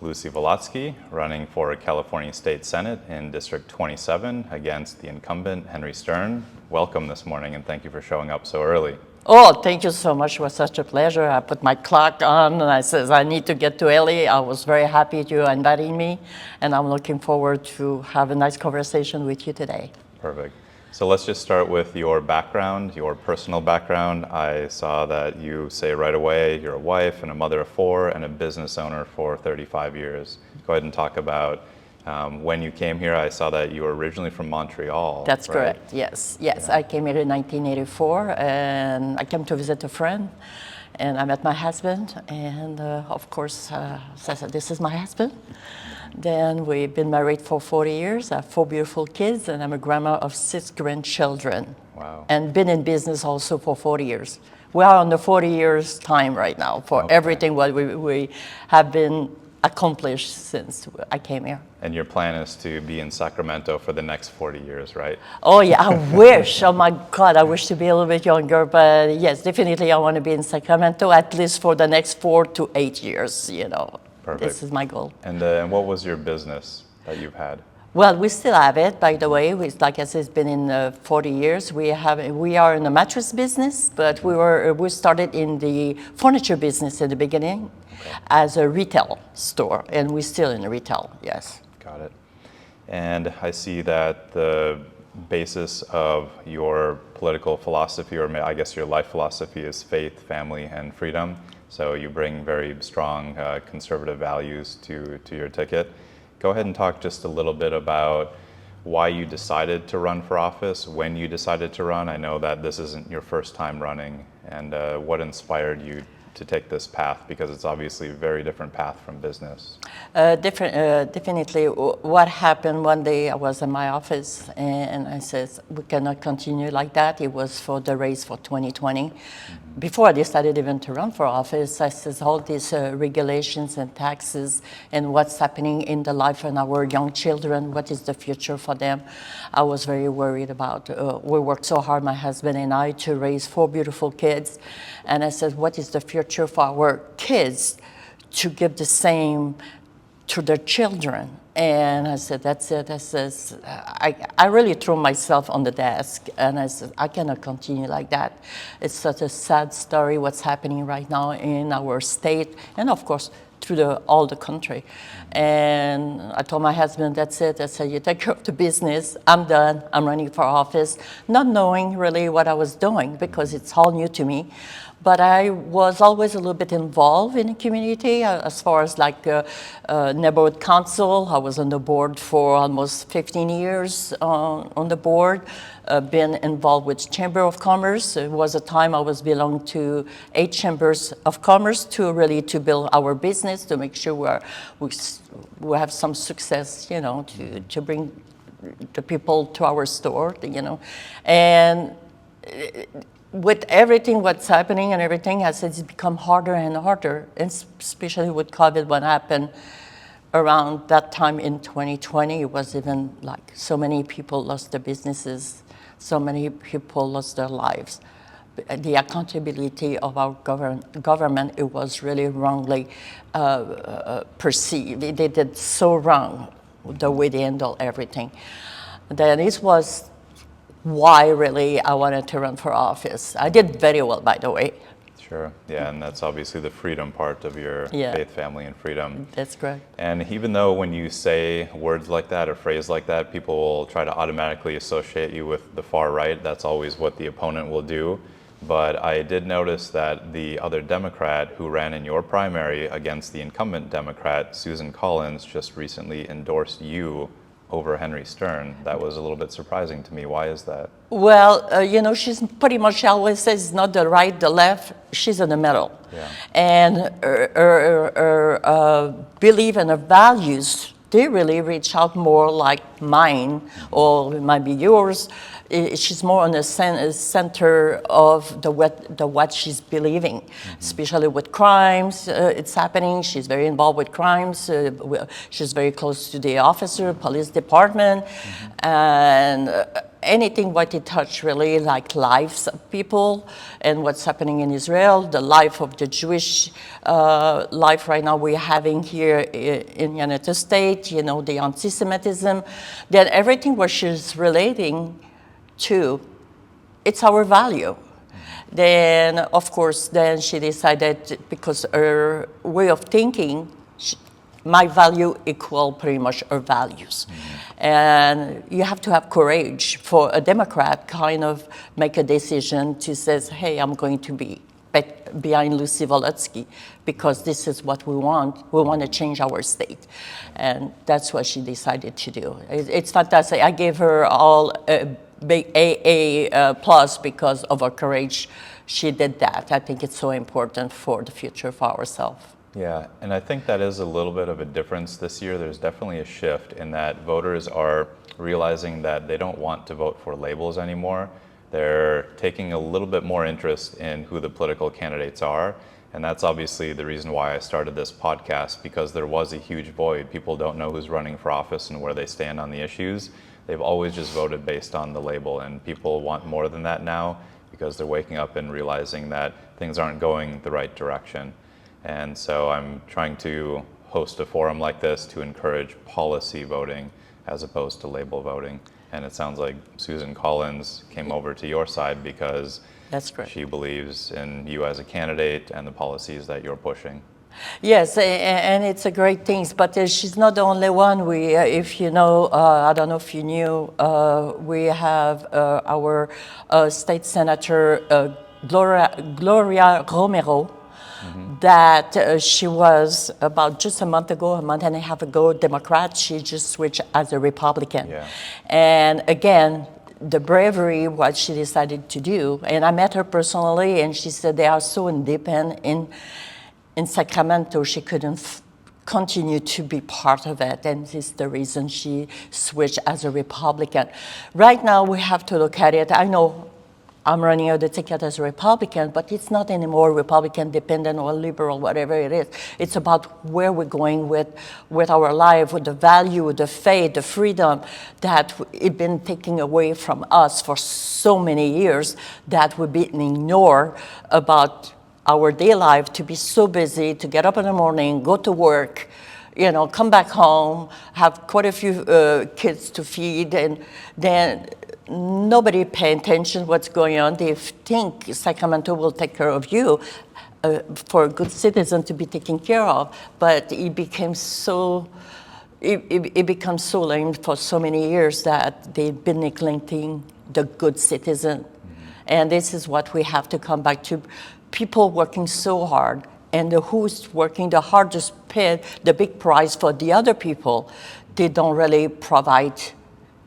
Lucie Volotzky, running for California State Senate in District 27 against the incumbent Henry Stern. Welcome this morning, and thank you for showing up so early. Oh, thank you so much. It was such a pleasure. I put my clock on and I said, I need to get to LA. I was very happy you invited me, and I'm looking forward to have a nice conversation with you today. Perfect. So let's just start with your background, your personal background. I saw that you say right away you're a wife and a mother of 4 and a business owner for 35 years. Go ahead and talk about when you came here. I saw that you were originally from Montreal. That's right? correct, yes. Yes, yeah. I came here in 1984 and I came to visit a friend and I met my husband and of course, I said, this is my husband. Then we've been married for 40 years. I have 4 beautiful kids, and I'm a grandma of 6 grandchildren. Wow. And been in business also for 40 years. We are on the 40 years time right now for everything what we have been accomplished since I came here. And your plan is to be in Sacramento for the next 40 years, right? Oh yeah, I wish. Oh my God, I wish to be a little bit younger. But yes, definitely I want to be in Sacramento at least for the next 4 to 8 years, you know. Perfect. This is my goal. And what was your business that you've had? Well, we still have it, by the way. Like I said, it's been in 40 years. We are in the mattress business, but we started in the furniture business in the beginning as a retail store, and we're still in retail, yes. Got it. And I see that the basis of your political philosophy, or I guess your life philosophy, is faith, family, and freedom. So you bring very strong conservative values to your ticket. Go ahead and talk just a little bit about why you decided to run for office, when you decided to run. I know that this isn't your first time running, and what inspired you to take this path, because it's obviously a very different path from business. Definitely. What happened one day, I was in my office and I said, we cannot continue like that. It was for the race for 2020. Mm-hmm. Before I decided even to run for office, I said all these regulations and taxes and what's happening in the life of our young children, what is the future for them, I was very worried about. We worked so hard, my husband and I, to raise 4 beautiful kids. And I said, what is the future for our kids to give the same to their children? And I said, that's it. I really threw myself on the desk and I said, I cannot continue like that. It's such a sad story what's happening right now in our state and of course through all the country. And I told my husband, that's it. I said, you take care of the business. I'm done. I'm running for office, not knowing really what I was doing because it's all new to me. But I was always a little bit involved in the community as far as like neighborhood council. I was on the board for almost 15 years on the board. Been involved with Chamber of Commerce. It was a time I was belonging to 8 chambers of commerce to build our business, to make sure we have some success, you know, to bring the people to our store, you know. And with everything what's happening and everything, I said it's become harder and harder, and especially with COVID, what happened around that time in 2020, it was even like so many people lost their businesses, so many people lost their lives. The accountability of our government, it was really wrongly perceived. They did so wrong the way they handled everything. Then it was why really I wanted to run for office. I did very well, by the way. Sure, yeah, and that's obviously the freedom part of your faith, family, and freedom. That's correct. And even though when you say words like that or phrase like that, people will try to automatically associate you with the far right. That's always what the opponent will do. But I did notice that the other Democrat who ran in your primary against the incumbent Democrat, Susan Collins, just recently endorsed you over Henry Stern. That was a little bit surprising to me. Why is that? Well, you know, she's pretty much always says not the right, the left. She's in the middle. Yeah. And her belief and her values, they really reach out more like mine, or it might be yours. she's more on the center of what she's believing, especially with crimes. It's happening. She's very involved with crimes. She's very close to the officer, police department, and anything what it touch really, like lives of people and what's happening in Israel, the life of the Jewish life right now we're having here in United States, the anti-Semitism, then everything what she's relating to, it's our value. Then, of course, then she decided, because her way of thinking, my value equal pretty much her values. And you have to have courage for a Democrat kind of make a decision to say, hey, I'm going to be behind Lucie Volotzky because this is what we want. We want to change our state. And that's what she decided to do. It's fantastic. I gave her all big AA plus because of her courage. She did that. I think it's so important for the future for ourselves. Yeah, and I think that is a little bit of a difference this year. There's definitely a shift in that voters are realizing that they don't want to vote for labels anymore. They're taking a little bit more interest in who the political candidates are. And that's obviously the reason why I started this podcast, because there was a huge void. People don't know who's running for office and where they stand on the issues. They've always just voted based on the label, and people want more than that now because they're waking up and realizing that things aren't going the right direction. And so I'm trying to host a forum like this to encourage policy voting as opposed to label voting. And it sounds like Susan Collins came over to your side because that's correct. She believes in you as a candidate and the policies that you're pushing. Yes, and it's a great thing, but she's not the only one. We, if you know, I don't know if you knew, we have our state senator, Gloria Romero, that she was about just a month and a half ago, Democrat. She just switched as a Republican. Yeah. And again, the bravery, what she decided to do, and I met her personally, and she said they are so independent in Sacramento, she couldn't continue to be part of it, and this is the reason she switched as a Republican. Right now, we have to look at it. I know I'm running out the ticket as a Republican, but it's not anymore Republican dependent or liberal, whatever it is. It's about where we're going with our life, with the value, the faith, the freedom that it's been taken away from us for so many years, that we've been ignored about our day life, to be so busy, to get up in the morning, go to work, come back home, have quite a few kids to feed, and then nobody pay attention what's going on. They think Sacramento will take care of you for a good citizen to be taken care of, but it became so lame for so many years that they've been neglecting the good citizen. And this is what we have to come back to. People working so hard, and who's working the hardest pay the big price for the other people. They don't really provide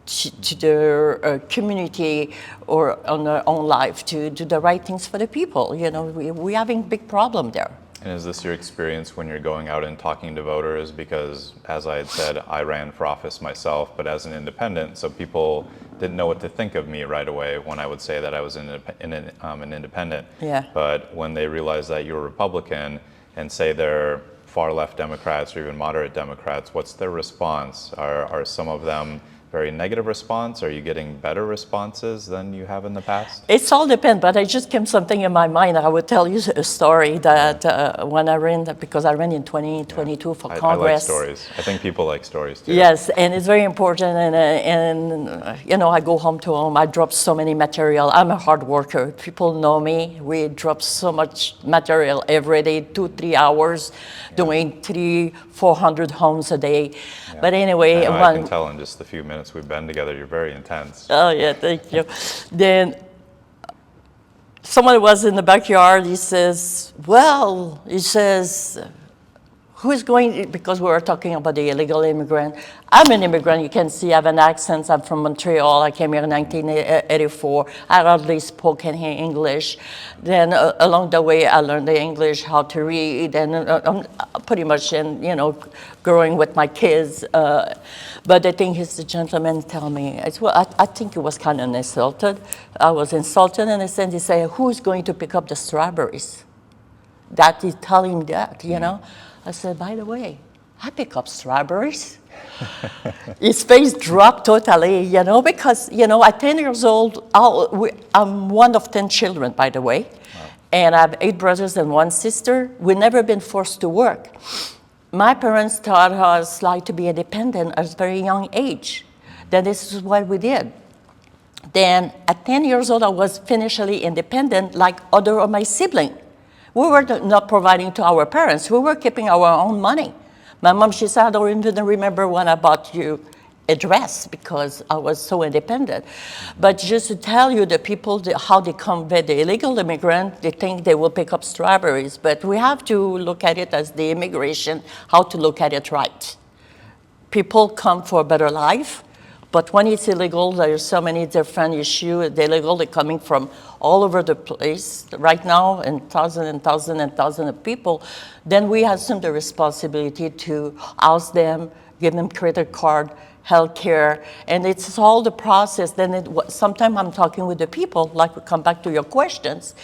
to their community or on their own life to do the right things for the people. We're having a big problem there. And is this your experience when you're going out and talking to voters? Because as I had said, I ran for office myself, but as an independent, so people didn't know what to think of me right away when I would say that I was an independent. Yeah. But when they realize that you're a Republican and say they're far left Democrats or even moderate Democrats, what's their response? Are some of them very negative response? Are you getting better responses than you have in the past? It's all depends, but I just came something in my mind. I would tell you a story that when I ran, because I ran in 2022 for Congress. I like stories. I think people like stories too. Yes, and it's very important. And I go home to home. I drop so many material. I'm a hard worker. People know me. We drop so much material every day, 2-3 hours, doing 300-400 homes a day. Yeah. But anyway, I can tell in just the few minutes we've been together, you're very intense. Oh yeah, thank you. Then someone was in the backyard. He says, who's going, because we were talking about the illegal immigrant. I'm an immigrant, you can see I have an accent. I'm from Montreal, I came here in 1984. I hardly spoke any English. Then along the way, I learned the English, how to read, and I'm pretty much growing with my kids. But the thing is, the gentleman tell me, I think he was kind of insulted. I was insulted, and he said, who's going to pick up the strawberries? That he tell him that, I said, by the way, I pick up strawberries. His face dropped totally, because, at 10 years old, I'm one of 10 children, by the way. Wow. And I have 8 brothers and 1 sister. We've never been forced to work. My parents taught us to be independent at a very young age. Then this is what we did. Then at 10 years old, I was financially independent like other of my siblings. We were not providing to our parents. We were keeping our own money. My mom, she said, I don't even remember when I bought you a dress because I was so independent. But just to tell you, the people, how they convey the illegal immigrant, they think they will pick up strawberries. But we have to look at it as the immigration, how to look at it right. People come for a better life. But when it's illegal, there's so many different issues. The illegal, they're coming from all over the place right now, and thousands of people. Then we assume the responsibility to house them, give them credit card, health care, and it's all the process. Then sometimes I'm talking with the people, like we come back to your questions,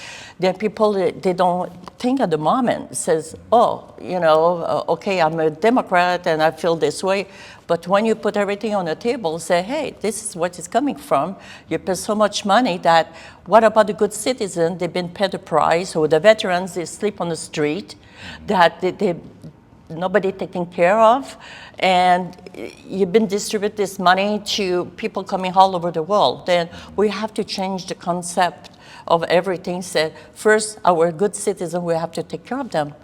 then people, they don't think at the moment, says, okay, I'm a Democrat and I feel this way. But when you put everything on the table, say, hey, this is what it's coming from. You pay so much money that, what about the good citizen? They've been paid a price, or the veterans, they sleep on the street, that nobody taken care of, and you've been distributing this money to people coming all over the world. Then we have to change the concept of everything. Said first, our good citizens, we have to take care of them,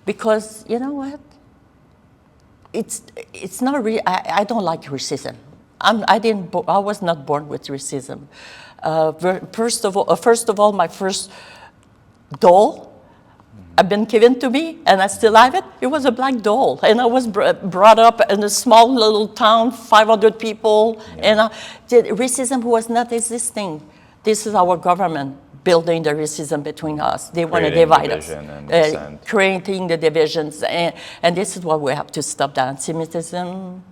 because you know what? It's not really. I don't like racism. I was not born with racism. First of all, my first doll have been given to me, and I still have it. It was a black doll, and I was brought up in a small little town, 500 people, and racism was not existing. This is our government building the racism between us. They want to divide us, creating the divisions, and this is what we have to stop. That anti-Semitism,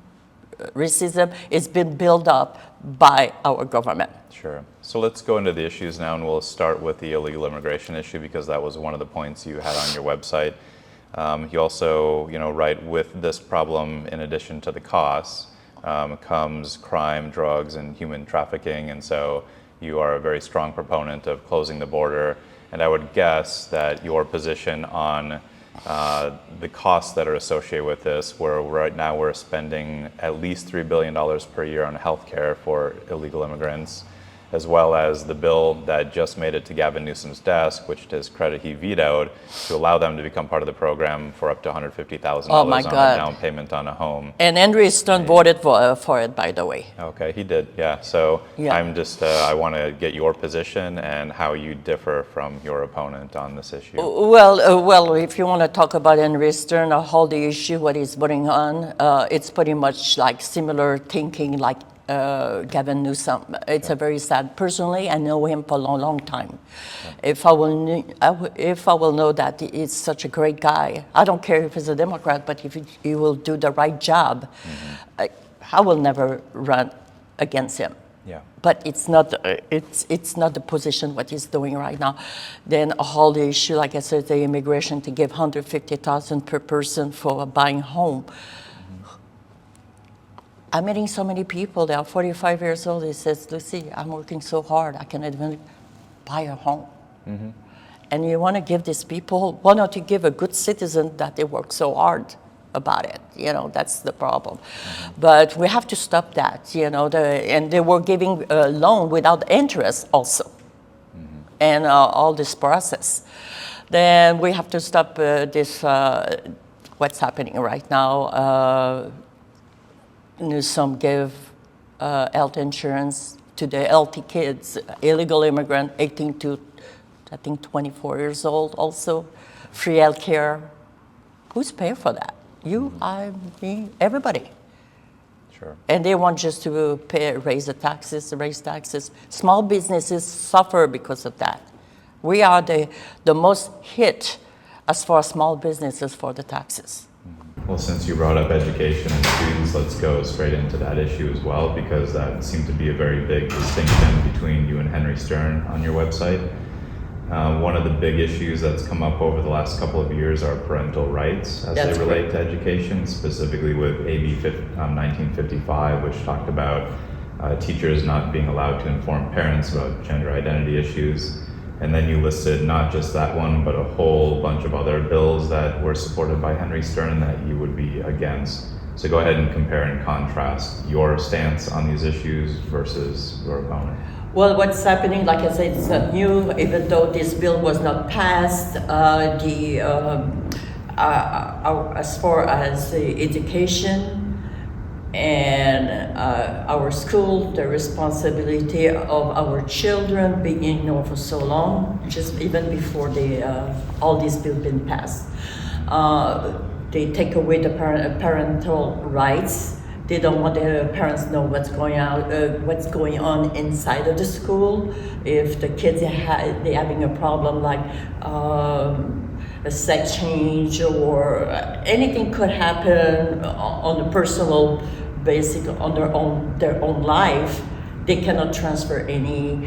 racism, is been built up by our government. Sure. So let's go into the issues now, and we'll start with the illegal immigration issue, because that was one of the points you had on your website. You also, write, with this problem, in addition to the costs, comes crime, drugs, and human trafficking, and so you are a very strong proponent of closing the border. And I would guess that your position on the costs that are associated with this, where right now we're spending at least $3 billion per year on healthcare for illegal immigrants, as well as the bill that just made it to Gavin Newsom's desk, which to his credit he vetoed, to allow them to become part of the program for up to $150,000 on a down payment on a home. And Andrew Stone voted for it, by the way. Okay, he did, yeah. So I'm just, I want to get your position and how you differ from your opponent on this issue. Well, if you want to talk about Andrew Stone, all the issue, what he's putting on, it's pretty much like similar thinking like Gavin Newsom. It's a very sad. Personally, I know him for a long, long time. If I will know that he's such a great guy, I don't care if he's a Democrat, but if he will do the right job, I will never run against him. Yeah. But it's not the position what he's doing right now. Then all the issue, like I said, the immigration, to give $150,000 per person for buying home. I'm meeting so many people. They are 45 years old. He says, Lucie, I'm working so hard, I cannot even buy a home. And you want to give these people, why not you give a good citizen that they work so hard about it? That's the problem. But we have to stop that, and they were giving a loan without interest also. And all this process. Then we have to stop this, what's happening right now. Newsom gave health insurance to the healthy kids, illegal immigrant, 18 to, I think, 24 years old also, free health care. Who's paying for that? You, I, me, everybody. Sure. And they want just to raise taxes. Small businesses suffer because of that. We are the most hit as far as small businesses for the taxes. Well, since you brought up education and students, let's go straight into that issue as well, because that seemed to be a very big distinction between you and Henry Stern on your website. One of the big issues that's come up over the last couple of years are parental rights as they relate to education, specifically with AB 1955, which talked about teachers not being allowed to inform parents about gender identity issues. And then you listed not just that one, but a whole bunch of other bills that were supported by Henry Stern that you would be against. So go ahead and compare and contrast your stance on these issues versus your opponent. Well, what's happening, like I said, it's not new. Even though this bill was not passed, as far as the education and our school, the responsibility of our children being for so long, just even before all these bills been passed. They take away the parental rights. They don't want the parents to know what's going on inside of the school. If the kids they're having a problem like a sex change or anything could happen on a personal basis on their own life, they cannot transfer any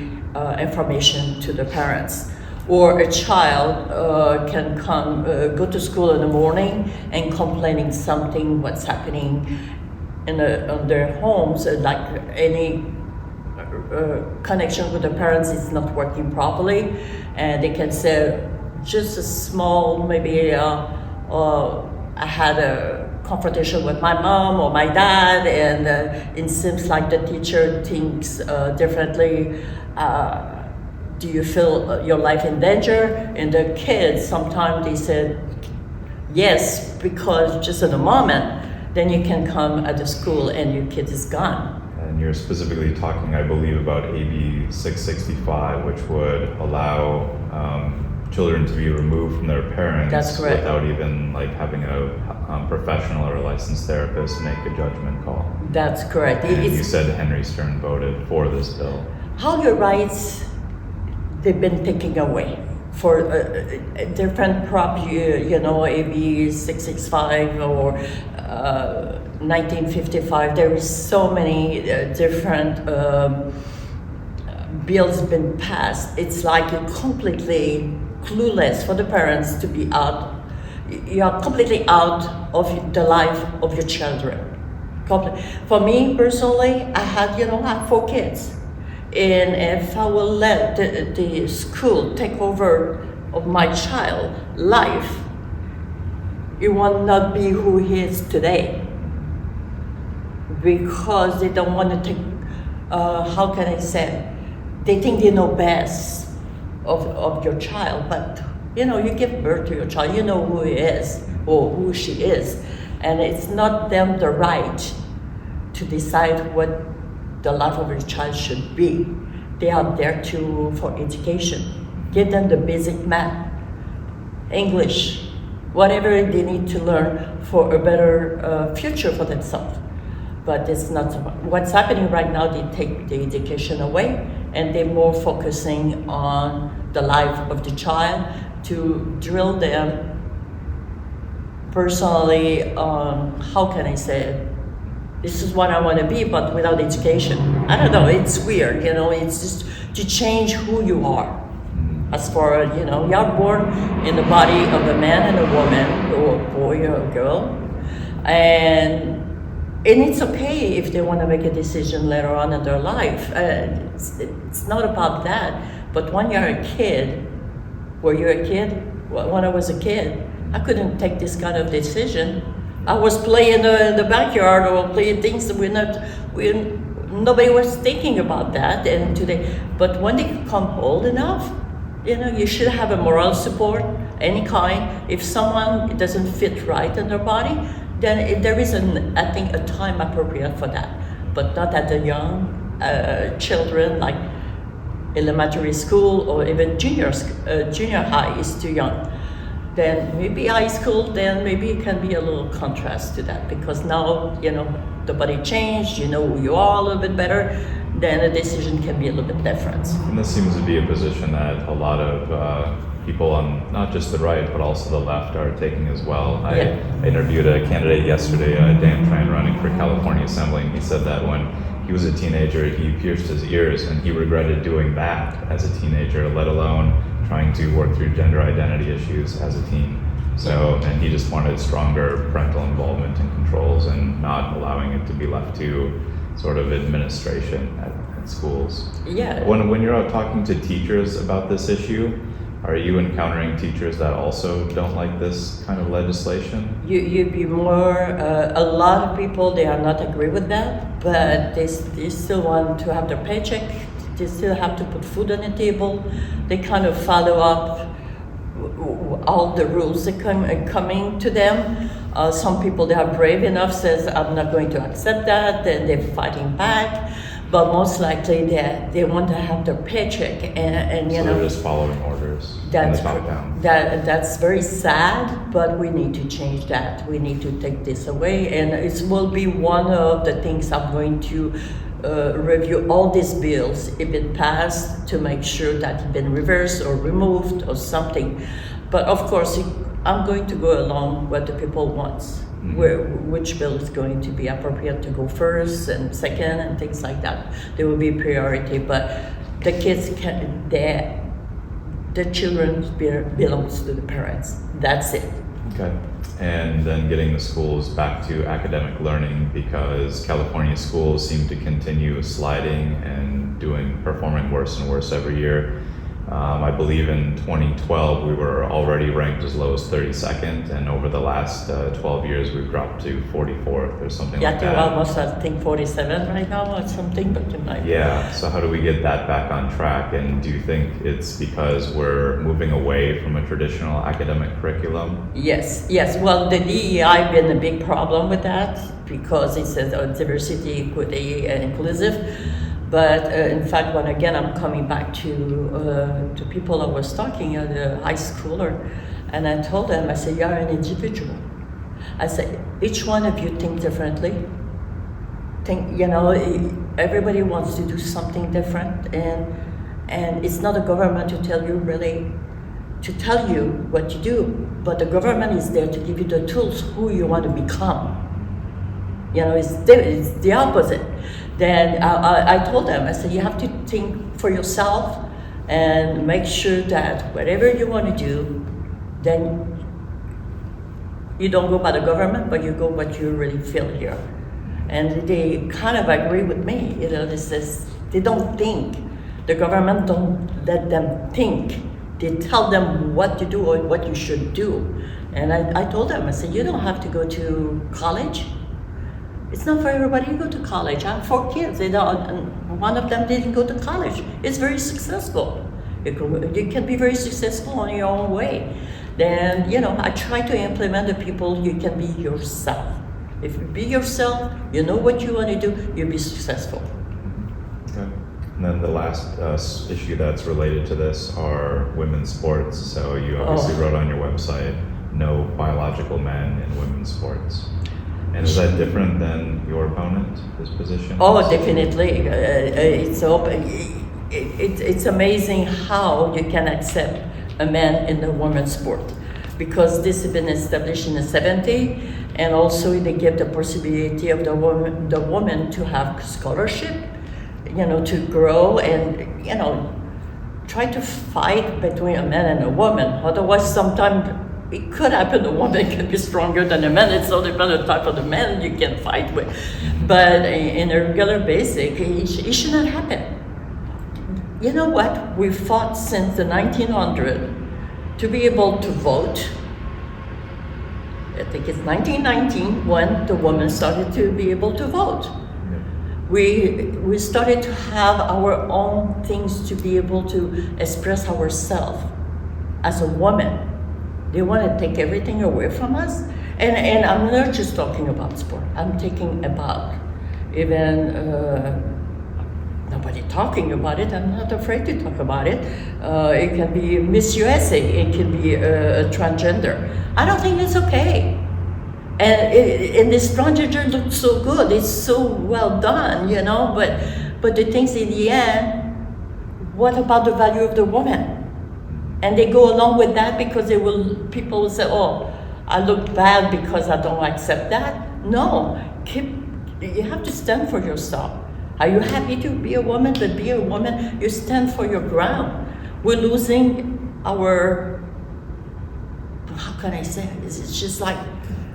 information to the parents. Or a child can go to school in the morning and complaining something what's happening in their homes, like any connection with the parents is not working properly, and they can say just a small, maybe I had a confrontation with my mom or my dad, and it seems like the teacher thinks differently. Do you feel your life in danger? And the kids, sometimes they said yes, because just in a moment, then you can come at the school and your kid is gone. And you're specifically talking, I believe, about AB 665, which would allow children to be removed from their parents without even like having a professional or a licensed therapist make a judgment call. That's correct. And you said Henry Stern voted for this bill. How your rights, they've been taken away for different AB 665 or 1955. There is so many different bills been passed. It's like you're completely clueless for the parents to be out. You are completely out of the life of your children. For me personally, I had 4 kids. And if I will let the school take over of my child life, it will not be who he is today. Because they don't want to take, how can I say, they think they know best of your child, but you give birth to your child, you know who he is or who she is. And it's not them the right to decide what the life of your child should be. They are there for education. Give them the basic math, English, whatever they need to learn for a better future for themselves. But it's not what's happening right now. They take the education away and they're more focusing on the life of the child to drill them personally on, how can I say it? This is what I want to be, but without education. I don't know, it's weird, it's just to change who you are. As for, you're born in the body of a man and a woman, or a boy or a girl. And it's okay if they want to make a decision later on in their life. It's not about that. But when you're a kid, were you a kid? When I was a kid, I couldn't take this kind of decision. I was playing in the backyard or playing things that nobody was thinking about that. And today, but when they become old enough, you should have a moral support, any kind. If someone doesn't fit right in their body, then there is, I think, a time appropriate for that. But not at the young children, like elementary school or even junior high is too young. Then maybe high school, then maybe it can be a little contrast to that, because now, the body changed, you know who you are a little bit better, then a decision can be a little bit different. And this seems to be a position that a lot of people on not just the right, but also the left are taking as well. I interviewed a candidate yesterday, Dan Tran, running for California Assembly, and he said that when he was a teenager, he pierced his ears, and he regretted doing that as a teenager, let alone trying to work through gender identity issues as a teen. So, and he just wanted stronger parental involvement and controls and not allowing it to be left to sort of administration at schools. Yeah. When you're out talking to teachers about this issue, are you encountering teachers that also don't like this kind of legislation? You'd be more, a lot of people, they are not agree with that, but they still want to have their paycheck, they still have to put food on the table, they kind of follow up all the rules that coming to them. Some people, they are brave enough, says, I'm not going to accept that, then they're fighting back. But most likely they want to have their paycheck, and So they're just following orders from the top down. That's very sad, but we need to change that. We need to take this away, and it will be one of the things I'm going to review all these bills if it passed, to make sure that it's been reversed or removed or something. But of course, I'm going to go along what the people want. Which bill is going to be appropriate to go first and second and things like that. There will be priority, but the kids the children belongs to the parents. That's it. Okay. And then getting the schools back to academic learning, because California schools seem to continue sliding and performing worse and worse every year. I believe in 2012 we were already ranked as low as 32nd, and over the last 12 years we've dropped to 44th or something like that. Yeah, almost I think 47 right now or something, but you might. Yeah, so how do we get that back on track? And do you think it's because we're moving away from a traditional academic curriculum? Yes. Well, the DEI been a big problem with that, because it says diversity, equity, and inclusive. But in fact, when again I'm coming back to people I was talking, the high schooler, and I told them, I said, you're an individual. I said, each one of you think differently. Everybody wants to do something different, and it's not the government to tell you what to do, but the government is there to give you the tools who you want to become. It's the opposite. Then I told them, I said, you have to think for yourself and make sure that whatever you want to do, then you don't go by the government, but you go what you really feel here. And they kind of agree with me. They don't think. The government don't let them think. They tell them what to do or what you should do. And I told them, I said, you don't have to go to college. It's not for everybody to go to college. I have 4 kids. One of them didn't go to college. It's very successful. You can be very successful on your own way. Then, I try to implement the people, you can be yourself. If you be yourself, you know what you want to do, you'll be successful. Okay. And then the last issue that's related to this are women's sports. So you obviously wrote on your website, no biological men in women's sports. And is that different than your opponent, his position? Oh, definitely. It's open. It's amazing how you can accept a man in the women's sport, because this has been established in the 70s, and also they give the possibility of the woman to have scholarship, to grow and, try to fight between a man and a woman. Otherwise, sometimes it could happen a woman can be stronger than a man. It's all depends on the type of the man you can fight with. But in a regular basic, it should not happen. You know what? We fought since the 1900s to be able to vote. I think it's 1919 when the women started to be able to vote. We started to have our own things to be able to express ourselves as a woman. They want to take everything away from us. And I'm not just talking about sport. I'm talking about even nobody talking about it. I'm not afraid to talk about it. It can be Miss USA. It can be a transgender. I don't think it's okay. And this transgender looks so good. It's so well done, you know. But the things in the end, what about the value of the woman? And they go along with that because people will say, oh, I look bad because I don't accept that. No, you have to stand for yourself. Are you happy to be a woman? But be a woman, you stand for your ground. We're losing our, how can I say it? It's just like,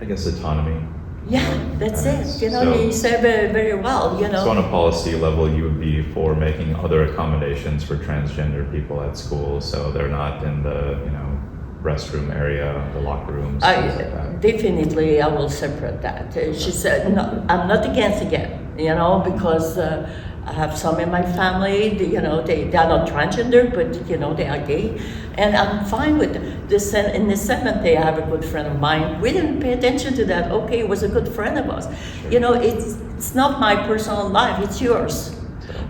I guess autonomy. Yeah, that's it. You know, you said very, very well, you know. So on a policy level, you would be for making other accommodations for transgender people at school, so they're not in the, you know, restroom area, the locker rooms, things like that. Definitely, I will separate that. She said, no, I'm not against again, you know, because I have some in my family, you know, they are not transgender, but, you know, they are gay. And I'm fine with this. In the seventh day, I have a good friend of mine. We didn't pay attention to that. Okay, it was a good friend of ours. Sure. You know, it's not my personal life, it's yours.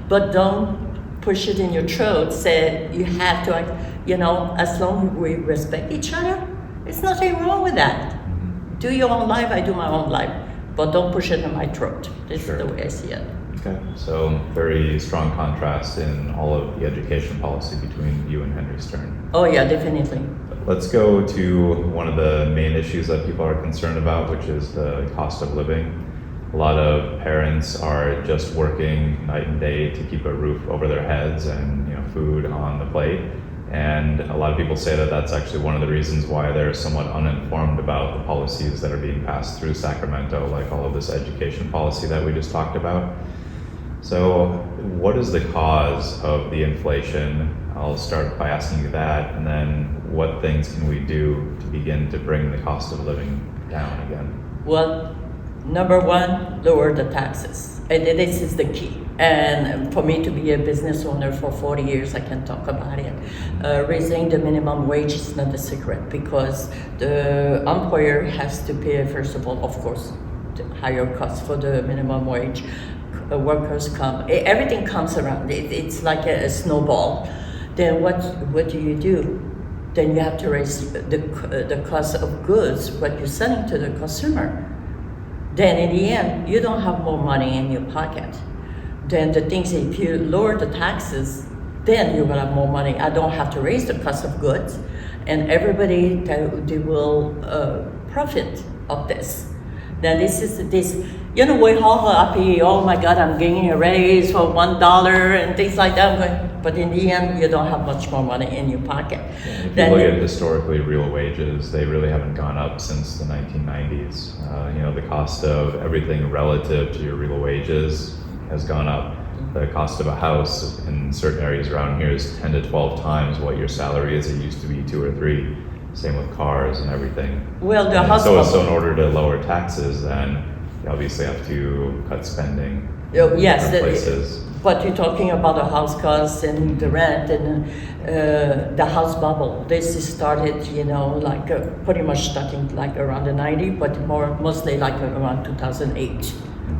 But don't push it in your throat. Say you have to, you know, as long as we respect each other, there's nothing wrong with that. Do your own life, I do my own life. But don't push it in my throat. This is the way I see it. Okay, so very strong contrast in all of the education policy between you and Henry Stern. Oh yeah, definitely. Let's go to one of the main issues that people are concerned about, which is the cost of living. A lot of parents are just working night and day to keep a roof over their heads and, you know, food on the plate. And a lot of people say that that's actually one of the reasons why they're somewhat uninformed about the policies that are being passed through Sacramento, like all of this education policy that we just talked about. So what is the cause of the inflation? I'll start by asking you that, and then what things can we do to begin to bring the cost of living down again? Well, number one, lower the taxes. And this is the key. And for me to be a business owner for 40 years, I can talk about it. Raising the minimum wage is not a secret because the employer has to pay, first of all, of course, the higher cost for the minimum wage. Workers come, everything comes around. It's like a snowball. Then what do? Then you have to raise the cost of goods, what you're selling to the consumer. Then in the end, you don't have more money in your pocket. Then the things, if you lower the taxes, then you will have more money. I don't have to raise the cost of goods, and everybody they will profit of this. Then this. You know, we're all happy, oh my God, I'm getting a raise for $1 and things like that. But in the end, you don't have much more money in your pocket. Yeah, if you look at historically real wages, they really haven't gone up since the 1990s. You know, the cost of everything relative to your real wages has gone up. The cost of a house in certain areas around here is 10 to 12 times what your salary is. It used to be 2 or 3. Same with cars and everything. Well, so in order to lower taxes, then you obviously have to cut spending. Yes, places. But you're talking about the house costs and the rent and the house bubble. This is started, you know, like pretty much starting like around the 90s, but mostly like around 2008,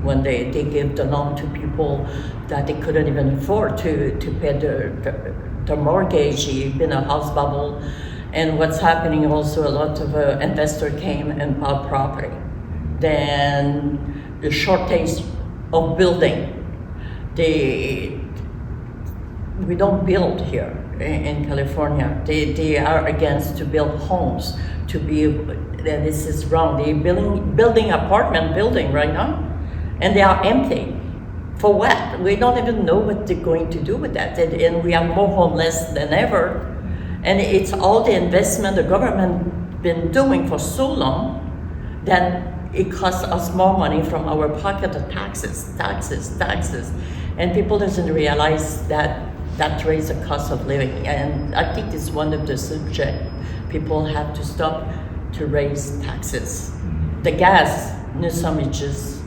when they gave the loan to people that they couldn't even afford to pay the mortgage. It's been a house bubble. And what's happening also, a lot of investors came and bought property. Then the shortage of building. We don't build here in California. They are against to build homes. This is wrong. They're building apartment building right now, and they are empty. For what? We don't even know what they're going to do with that. And we are more homeless than ever. And it's all the investment the government been doing for so long that it costs us more money from our pocket of taxes. And people doesn't realize that raises the cost of living. And I think it's one of the subjects people have to stop to raise taxes. The gas, Newsom just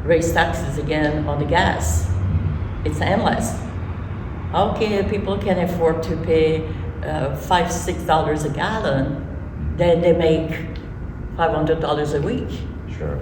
raise taxes again on the gas. It's endless. How can people can afford to pay $5-6 a gallon? Then they make $500 a week. Sure.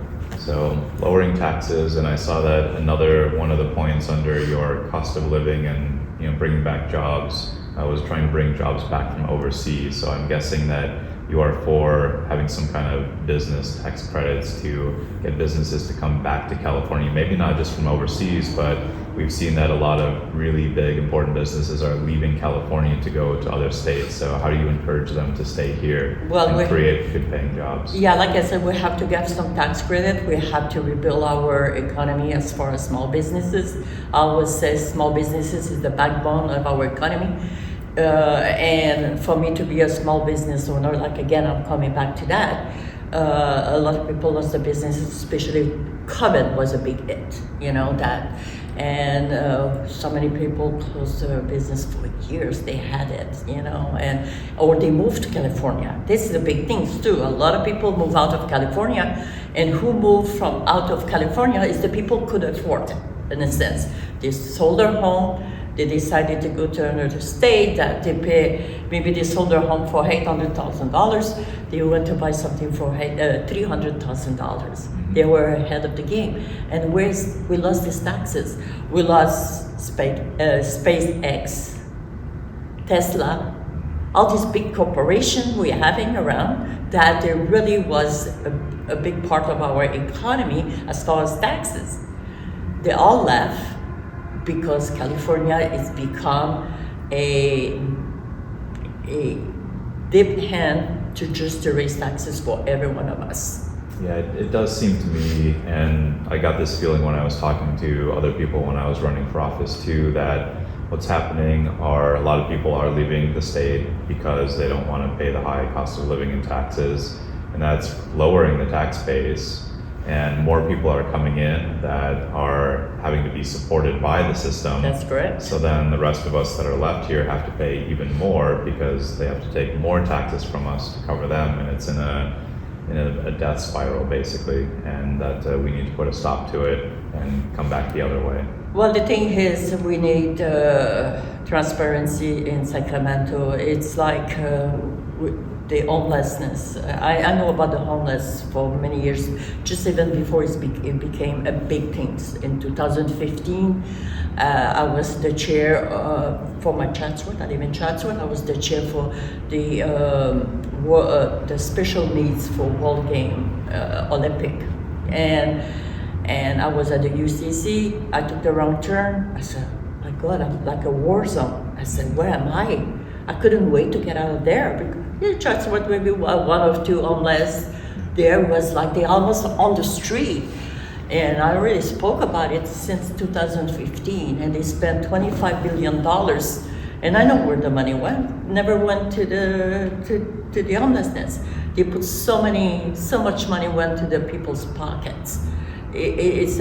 So lowering taxes, and I saw that another one of the points under your cost of living and bringing back jobs. I was trying to bring jobs back from overseas. So I'm guessing that you are for having some kind of business tax credits to get businesses to come back to California. Maybe not just from overseas, but we've seen that a lot of really big, important businesses are leaving California to go to other states. So how do you encourage them to stay here and create good-paying jobs? Yeah, like I said, we have to get some tax credit. We have to rebuild our economy as far as small businesses. I always say small businesses is the backbone of our economy. And for me to be a small business owner, like again, I'm coming back to that. A lot of people lost their businesses, especially COVID was a big hit, that. And so many people closed their business for years. They had it, or they moved to California. This is the big things too. A lot of people move out of California, and who moved from out of California is the people could afford it, in a sense. They sold their home. They decided to go to another state that they pay, maybe they sold their home for $800,000. They went to buy something for $300,000. They were ahead of the game. And we lost these taxes. We lost SpaceX, Tesla, all these big corporations we're having around that there really was a big part of our economy as far as taxes. They all left because California has become a deep hand to just raise taxes for every one of us. Yeah, it does seem to me, and I got this feeling when I was talking to other people when I was running for office too, that what's happening are a lot of people are leaving the state because they don't want to pay the high cost of living and taxes, and that's lowering the tax base. And more people are coming in that are having to be supported by the system. That's correct. So then the rest of us that are left here have to pay even more because they have to take more taxes from us to cover them, and it's in a death spiral basically, and that we need to put a stop to it and come back the other way. Well, the thing is, we need transparency in Sacramento. It's like the homelessness. I know about the homeless for many years, just even before it became a big thing. In 2015, I was the chair for my Chatsworth. I live in Chatsworth. I was the chair for the special needs for World Game Olympic, and I was at the UCC. I took the wrong turn. I said, my God, I'm like a war zone. I said, where am I? I couldn't wait to get out of there. Because Chatsworth, maybe one or two homeless. There was like they almost on the street. And I already spoke about it since 2015, and they spent $25 billion. And I know where the money went. Never went to the homelessness. They put so much money went to the people's pockets. It's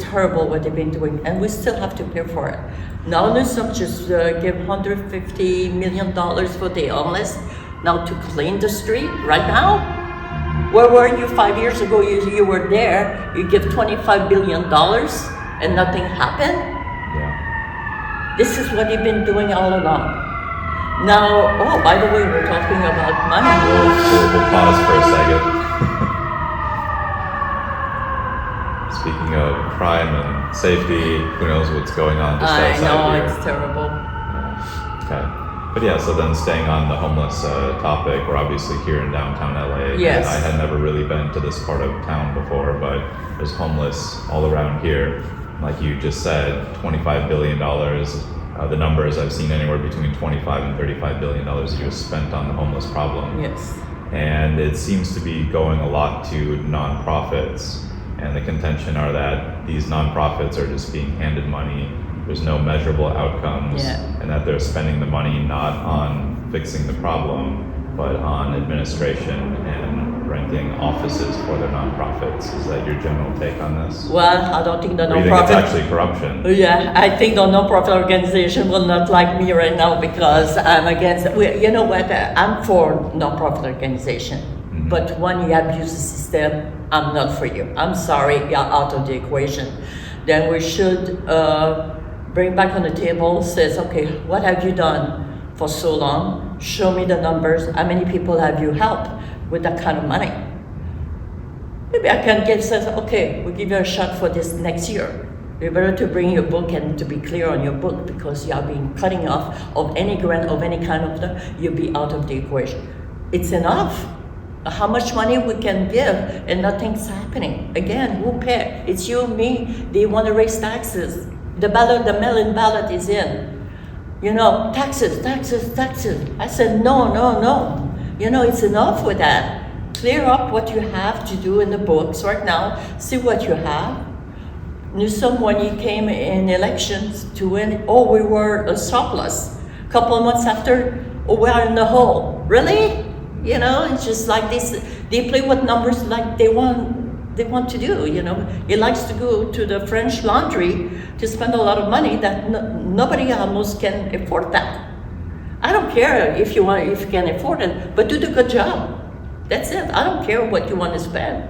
terrible what they've been doing, and we still have to pay for it. Now Newsom just give $150 million for the homeless now to clean the street right now. Where were you 5 years ago? You were there. You give $25 billion and nothing happened. Yeah. This is what they've been doing all along. Now, oh, by the way, we're talking about money. We'll pause for a second. Speaking of crime and safety, who knows what's going on just outside here. I know, it's terrible. Yeah. Okay. But yeah, so then staying on the homeless topic, we're obviously here in downtown LA. Yes. And I had never really been to this part of town before, but there's homeless all around here. Like you just said, $25 billion. The numbers I've seen anywhere between $25 and $35 billion a year spent on the homeless problem. Yes. And it seems to be going a lot to nonprofits. And the contention are that these nonprofits are just being handed money. There's no measurable outcomes, and that they're spending the money not on fixing the problem, but on administration and renting offices for their nonprofits. Is that your general take on this? Well, I don't think the Or you think nonprofit. it's actually corruption? Yeah, I think the nonprofit organization will not like me right now because I'm against. You know what? I'm for nonprofit organization, but when you abuse the system, I'm not for you. I'm sorry, you're out of the equation. Then we should bring back on the table, says, okay, what have you done for so long? Show me the numbers. How many people have you helped with that kind of money? Maybe I can give, says, okay, we'll give you a shot for this next year. You better to bring your book and to be clear on your book, because you are being cutting off of any grant of any kind of the, you'll be out of the equation. It's enough. How much money we can give and nothing's happening. Again, who pay? It's you, me. They want to raise taxes. The ballot, the mail-in ballot is in. You know, taxes, taxes, taxes. I said, no, no, no. You know, it's enough with that. Clear up what you have to do in the books right now. See what you have. Newsom, when he came in elections to win, oh, we were a surplus. A couple of months after, oh, we are in the hole. Really? You know, it's just like this. They play with numbers like they want to do. You know, he likes to go to the French Laundry to spend a lot of money that nobody almost can afford that. I don't care if you can afford it, but do the good job. That's it. I don't care what you want to spend.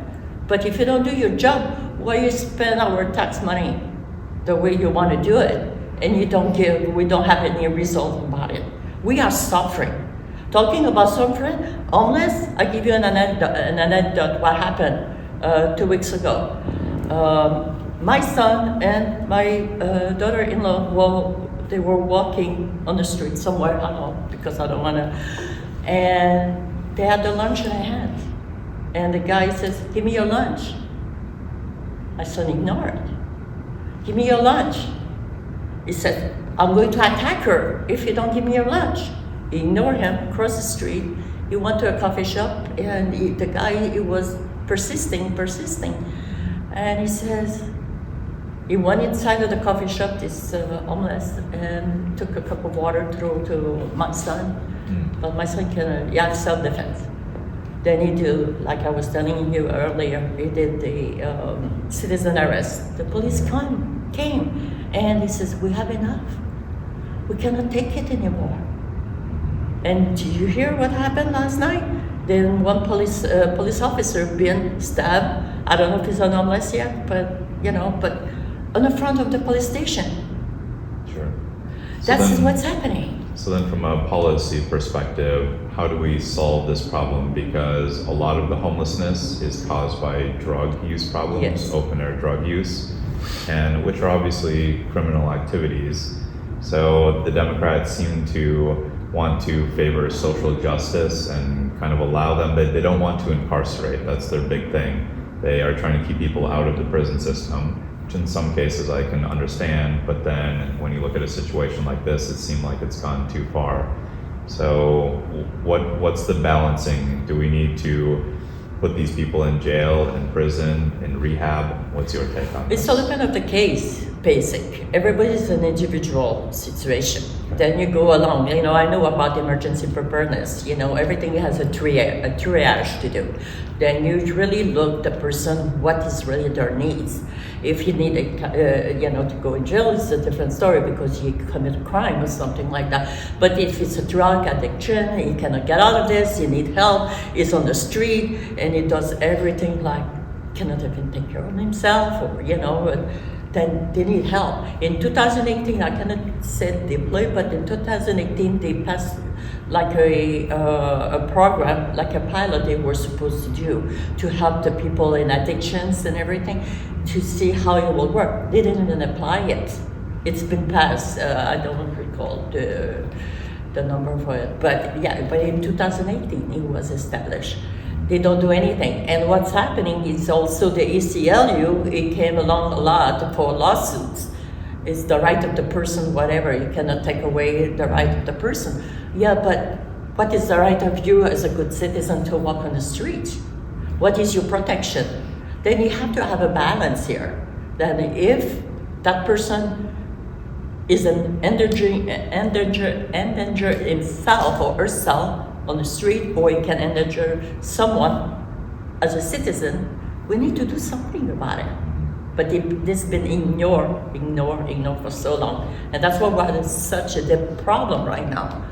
But if you don't do your job, why you spend our tax money the way you want to do it, and we don't have any result about it. We are suffering. Talking about suffering, homeless, I give you an anecdote what happened 2 weeks ago. My son and my daughter-in-law, well, they were walking on the street somewhere, I don't know, because I don't want to, and they had the lunch in their hand. And the guy says, give me your lunch. My son ignored. Give me your lunch. He said, I'm going to attack her if you don't give me your lunch. He ignored him, crossed the street. He went to a coffee shop, and the guy, he was persisting. And he says, he went inside of the coffee shop, this homeless, and took a cup of water, threw to my son. But my son can, self-defense. Then he did, like I was telling you earlier, he did the citizen arrest. The police came, and he says, we have enough. We cannot take it anymore. And did you hear what happened last night? Then one police officer been stabbed. I don't know if he's on homeless yet, but on the front of the police station. Sure. That's what's happening. So then from a policy perspective, how do we solve this problem? Because a lot of the homelessness is caused by drug use problems, yes. Open air drug use, and which are obviously criminal activities. So the Democrats seem to want to favor social justice and kind of allow them, they don't want to incarcerate. That's their big thing. They are trying to keep people out of the prison system, which in some cases I can understand, but then when you look at a situation like this, it seemed like it's gone too far. So what's the balancing? Do we need to put these people in jail, in prison, in rehab? What's your take on this? It's all depends on the case, basic. Everybody's an individual situation. Then you go along. I know about emergency preparedness. Everything has a triage to do. Then you really look the person, what is really their needs. If you need to go in jail, it's a different story because you commit a crime or something like that. But if it's a drug addiction, he cannot get out of this, you need help, he's on the street, and he does everything like cannot even take care of himself, or then they need help. In 2018, I cannot say deploy, but in 2018 they passed like a program, like a pilot they were supposed to do to help the people in addictions and everything, to see how it will work. They didn't even apply it. It's been passed. I don't recall the number for it, but in 2018 it was established. They don't do anything. And what's happening is also the ACLU, it came along a lot for lawsuits. It's the right of the person, whatever. You cannot take away the right of the person. Yeah, but what is the right of you as a good citizen to walk on the street? What is your protection? Then you have to have a balance here. Then if that person is endangering himself or herself on the street, or he can endanger someone as a citizen, we need to do something about it. But this has been ignored for so long. And that's why we're having such a deep problem right now.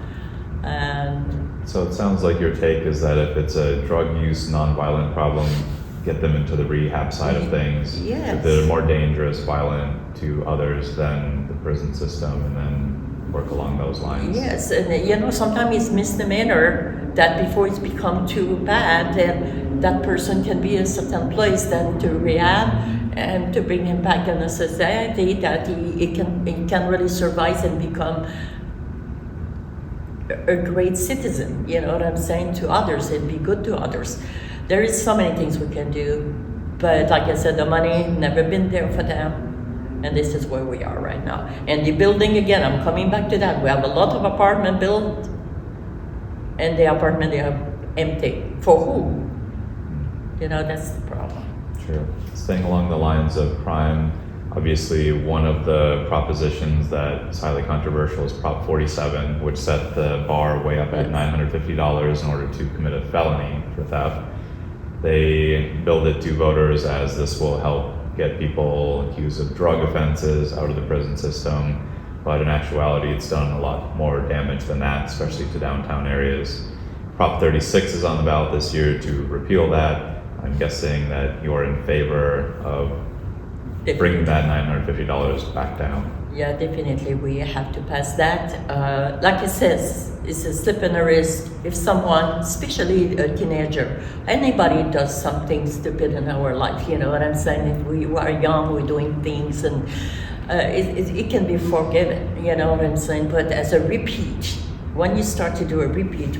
And so it sounds like your take is that if it's a drug use, nonviolent problem, get them into the rehab side of things. Yes. If they're more dangerous, violent to others than the prison system, and then work along those lines. Yes, and sometimes it's misdemeanor that before it's become too bad, that person can be a certain place, then to rehab and to bring him back in a society that he can really survive and become a great citizen, you know what I'm saying, to others and be good to others. There is so many things we can do, but like I said, the money never been there for them, and this is where we are right now. And the building, again, I'm coming back to that. We have a lot of apartment built, and the apartment they are empty. For who? You know, that's the problem. Sure. Staying along the lines of crime, obviously one of the propositions that is highly controversial is Prop 47, which set the bar way up at $950 in order to commit a felony for theft. They billed it to voters as this will help get people accused of drug offenses out of the prison system, but in actuality it's done a lot more damage than that, especially to downtown areas. Prop 36 is on the ballot this year to repeal that. I'm guessing that you're in favor of bringing that $950 back down. Yeah, definitely we have to pass that. Like it says, it's a slip and a wrist. If someone, especially a teenager, anybody does something stupid in our life, you know what I'm saying? If we are young, we're doing things, and it can be forgiven, you know what I'm saying? But as a repeat, when you start to do a repeat,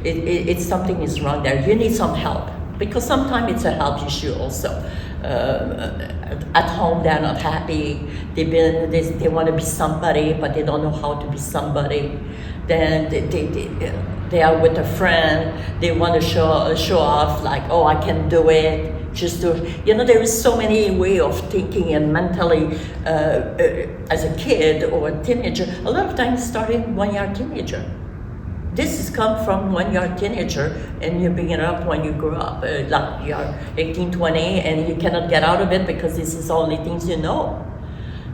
it's something is wrong there. You need some help, because sometimes it's a health issue also. At home they're not happy, they want to be somebody, but they don't know how to be somebody. Then they are with a friend, they want to show off, like, oh, I can do it, just do it. You know, there is so many way of thinking and mentally as a kid or a teenager. A lot of times starting when you're a teenager. This has come from when you're a teenager and you're bringing it up when you grow up, like you're 18, 20, and you cannot get out of it because this is only things you know.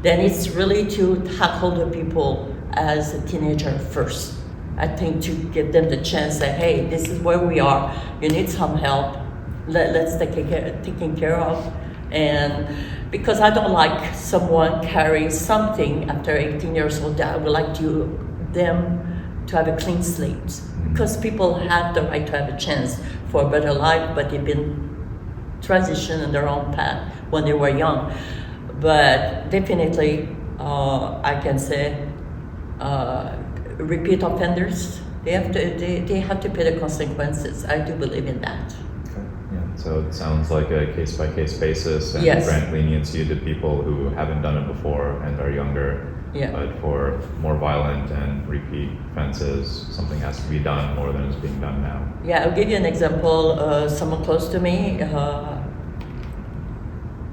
Then it's really to tackle the people as a teenager first. I think to give them the chance that, hey, this is where we are, you need some help, let's take it taken care of. And because I don't like someone carrying something after 18 years old, I would like them to have a clean slate, because people have the right to have a chance for a better life, but they've been transitioned in their own path when they were young. But definitely, I can say, repeat offenders, they have to pay the consequences. I do believe in that. Okay. Yeah. So it sounds like a case-by-case basis, and yes. grant leniency to people who haven't done it before and are younger. Yeah. But for more violent and repeat offenses, something has to be done more than is being done now. Yeah, I'll give you an example. Someone close to me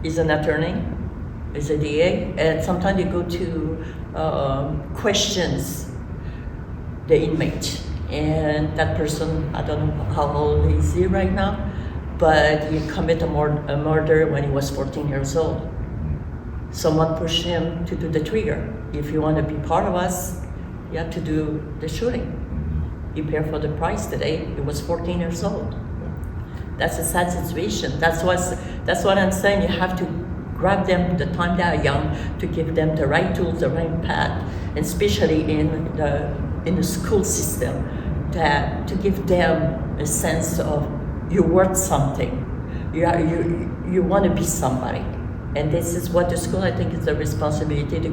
is an attorney, is a DA, and sometimes you go to questions the inmate, and that person, I don't know how old is he right now, but he committed a murder when he was 14 years old. Someone pushed him to do the trigger. If you want to be part of us, you have to do the shooting. You pay for the price today. He was 14 years old. That's a sad situation. That's what I'm saying. You have to grab them the time they are young to give them the right tools, the right path, and especially in the school system, to give them a sense of you're worth something. You want to be somebody. And this is what the school, I think, is the responsibility to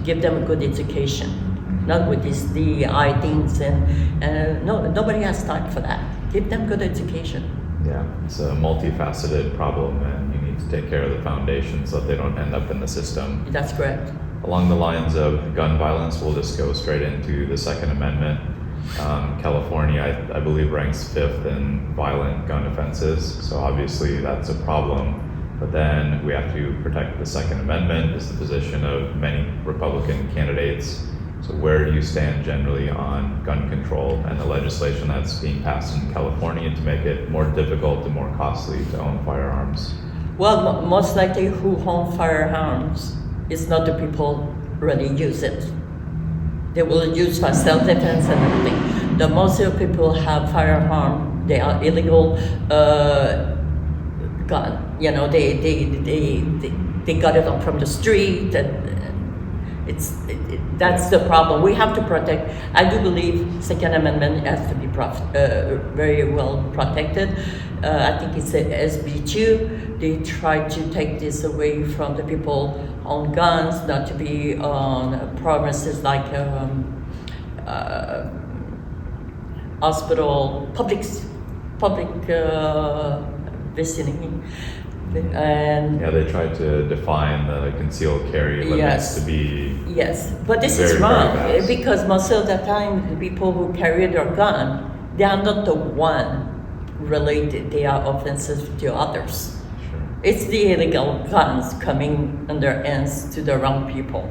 give them a good education, not with these DEI things, and nobody has time for that. Give them good education. Yeah, it's a multifaceted problem, and you need to take care of the foundation so that they don't end up in the system. That's correct. Along the lines of gun violence, we'll just go straight into the Second Amendment. California, I believe, ranks 5th in violent gun offenses, so obviously that's a problem. But then we have to protect the Second Amendment, is the position of many Republican candidates. So where do you stand generally on gun control and the legislation that's being passed in California to make it more difficult and more costly to own firearms? Well, most likely who own firearms is not the people really use it. They will use for self-defense and everything. The most of people have firearm, they are illegal gun. You know, they got it from the street, and That's the problem. We have to protect. I do believe Second Amendment has to be very well protected. I think it's a SB2. They try to take this away from the people on guns, not to be on premises like hospital, public vicinity. And yeah, they tried to define the concealed carry limits to be yes, but this very, is wrong very vast. because most of the time the people who carry their gun, they are not the one related. They are offensive to others. Sure. It's the illegal guns coming in their hands to the wrong people,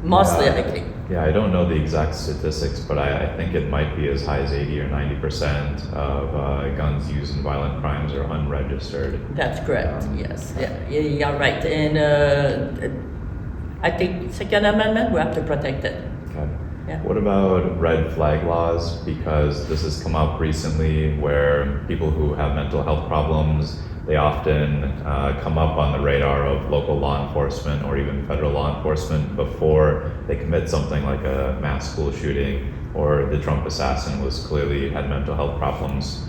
most likely. Yeah, I don't know the exact statistics, but I think it might be as high as 80 or 90% of guns used in violent crimes are unregistered. That's correct. Yes, you're right. And I think Second Amendment, we have to protect it. Okay. Yeah. What about red flag laws? Because this has come up recently where people who have mental health problems, they often come up on the radar of local law enforcement or even federal law enforcement before they commit something like a mass school shooting, or the Trump assassin was clearly had mental health problems.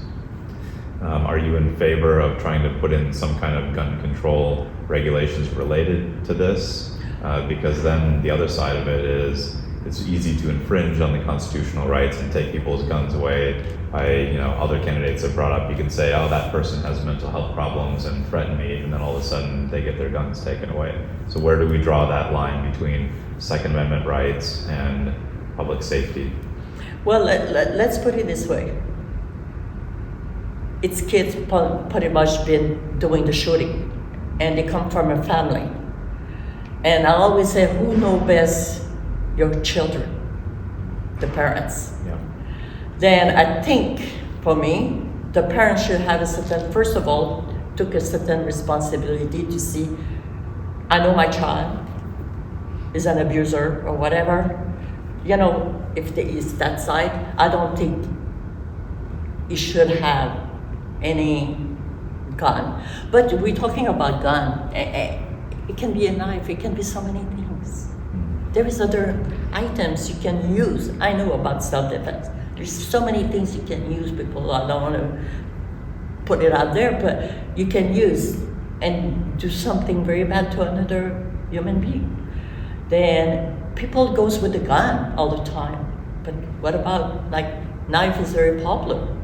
Are you in favor of trying to put in some kind of gun control regulations related to this? Because then the other side of it is it's easy to infringe on the constitutional rights and take people's guns away. Other candidates have brought up, you can say, oh, that person has mental health problems and threaten me, and then all of a sudden they get their guns taken away. So where do we draw that line between Second Amendment rights and public safety? Well, let's put it this way. It's kids pretty much been doing the shooting, and they come from a family. And I always say, who knows best? Your children, the parents. Yeah. Then I think, for me, the parents should have first of all, took a certain responsibility to see, I know my child is an abuser or whatever. If there is that side, I don't think he should have any gun. But we're talking about gun. It can be a knife, it can be so many things. There is other items you can use. I know about self-defense. There's so many things you can use. People, I don't want to put it out there, but you can use and do something very bad to another human being. Then people goes with a gun all the time. But what about, knife is very popular.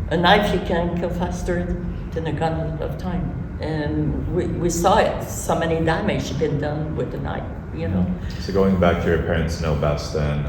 A knife you can kill faster than a gun a lot of time. And we saw it, so many damage been done with the knife. So going back to your parents know best, then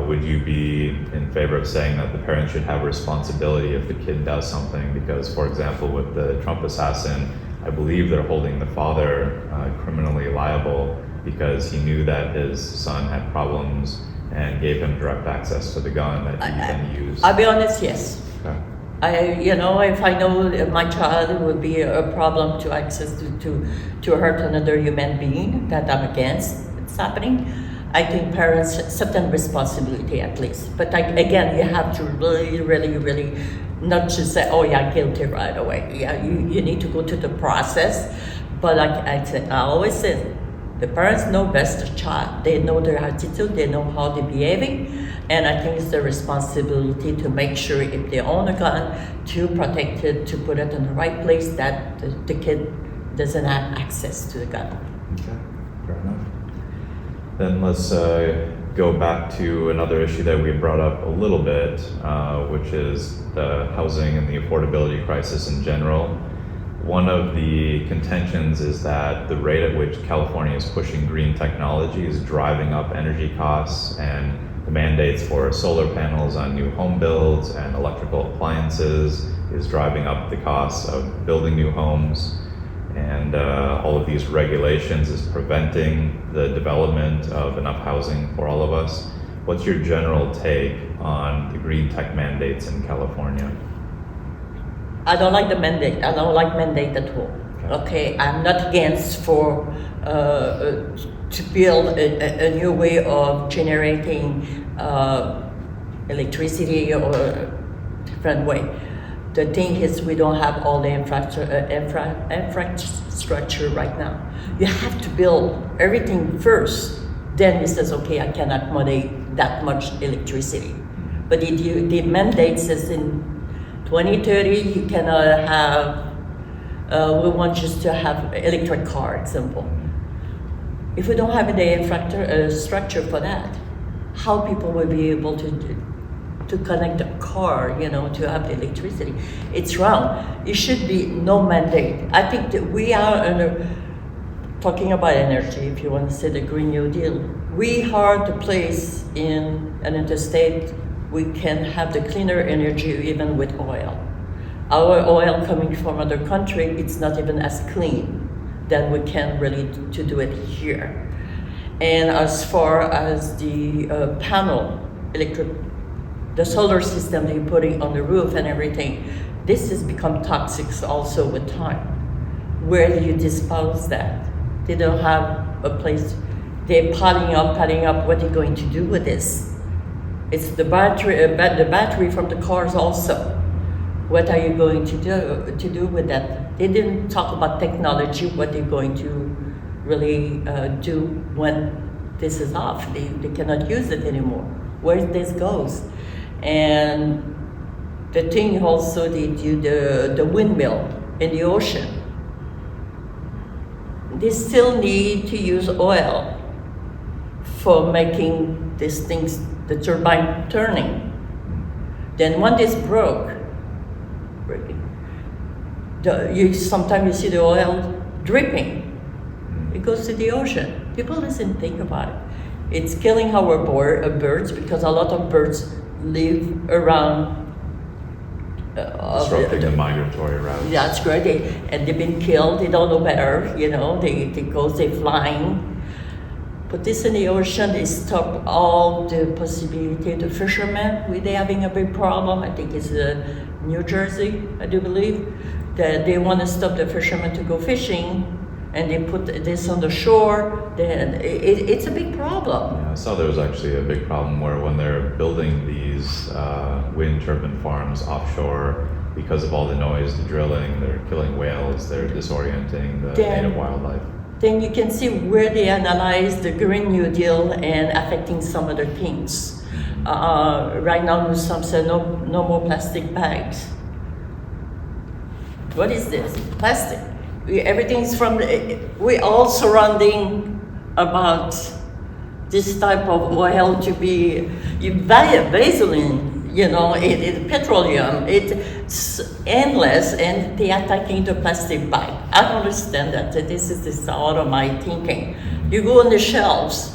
would you be in favor of saying that the parents should have responsibility if the kid does something? Because, for example, with the Trump assassin, I believe they're holding the father criminally liable because he knew that his son had problems and gave him direct access to the gun that he then used. I'll be honest, yes. Okay. If I know my child would be a problem to access to hurt another human being that I'm against, it's happening, I think parents certain responsibility at least. But again, you have to really, really, really not just say, oh yeah, guilty right away. Yeah, you need to go through the process. But I always say, the parents know best the child. They know their attitude, they know how they're behaving. And I think it's their responsibility to make sure if they own a gun, to protect it, to put it in the right place, that the kid doesn't have access to the gun. Okay, fair enough. Then let's go back to another issue that we brought up a little bit, which is the housing and the affordability crisis in general. One of the contentions is that the rate at which California is pushing green technology is driving up energy costs, and the mandates for solar panels on new home builds and electrical appliances is driving up the costs of building new homes. And all of these regulations is preventing the development of enough housing for all of us. What's your general take on the green tech mandates in California? I don't like the mandate. I don't like mandate at all. Okay, I'm not against to build a new way of generating electricity or a different way. The thing is, we don't have all the infrastructure right now. You have to build everything first, then he says, okay, I can accommodate that much electricity. But the mandate says in 2030, you cannot have, we want just to have electric car, example. If we don't have the structure for that, how people will be able to connect a car, to have the electricity? It's wrong. It should be no mandate. I think that we are talking about energy, if you want to say the Green New Deal. We are the place in an interstate we can have the cleaner energy even with oil. Our oil coming from other country, it's not even as clean that we can really to do it here. And as far as the the solar system they're putting on the roof and everything, this has become toxic also with time. Where do you dispose that? They don't have a place. They're piling up. What are you going to do with this? It's the battery from the cars also. What are you going to do with that? They didn't talk about technology, what they're going to really do when this is off. They cannot use it anymore. Where this goes. And the thing also, they do the windmill in the ocean. They still need to use oil for making these things, the turbine turning. Then when this broke, sometimes you see the oil dripping. It goes to the ocean. People doesn't think about it. It's killing our birds because a lot of birds live around. Disrupting the migratory routes. That's great. And they've been killed. They don't know better. They're flying. Put this in the ocean, they stop all the possibility. The fishermen, they're having a big problem. I think it's New Jersey, I do believe, that they want to stop the fishermen to go fishing, and they put this on the shore. Then it's a big problem. Yeah, I saw there was actually a big problem where when they're building these wind turbine farms offshore, because of all the noise, the drilling, they're killing whales, they're disorienting the native wildlife. Then you can see where they analyze the Green New Deal and affecting some other things. Right now, some say no more plastic bags. What is this? Plastic. Everything's we're all surrounding about this type of oil to be, Vaseline, petroleum, it's endless, and they're attacking the plastic bag. I don't understand that. This is out of my thinking. You go on the shelves,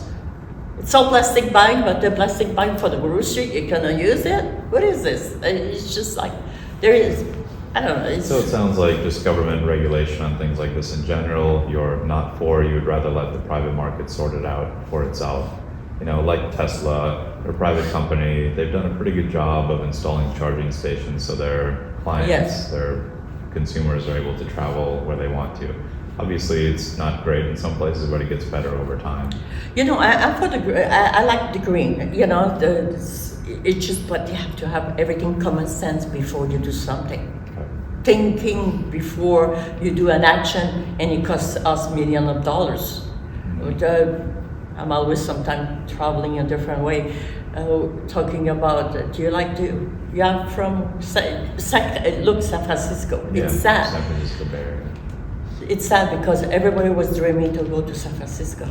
it's all plastic bag, but the plastic bag for the grocery, you cannot use it? What is this? It's just like, there is, I don't know. So it sounds like just government regulation on things like this in general, you're not for, you would rather let the private market sort it out for itself. Like Tesla, they're a private company, they've done a pretty good job of installing charging stations so their clients, their consumers are able to travel where they want to. Obviously, it's not great in some places, but it gets better over time. I'm for I like the green. It's just, but you have to have everything common sense before you do something. Okay. Thinking before you do an action, and it costs us millions of dollars. Mm-hmm. I'm always sometimes traveling a different way, talking about, from, San Francisco. Yeah, it's sad. San Francisco Bay Area. It's sad because everybody was dreaming to go to San Francisco.